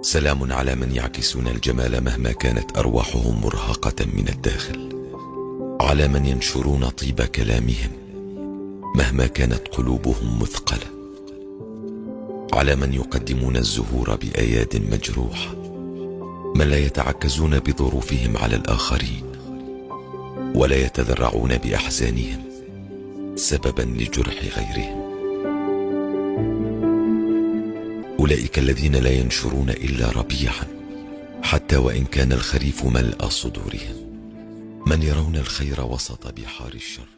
سلام على من يعكسون الجمال مهما كانت أرواحهم مرهقة من الداخل، على من ينشرون طيب كلامهم مهما كانت قلوبهم مثقلة، على من يقدمون الزهور بأياد مجروحة، من لا يتعكزون بظروفهم على الآخرين ولا يتذرعون بأحزانهم سببا لجرح غيرهم. أولئك الذين لا ينشرون إلا ربيعا حتى وإن كان الخريف ملأ صدورهم، من يرون الخير وسط بحار الشر.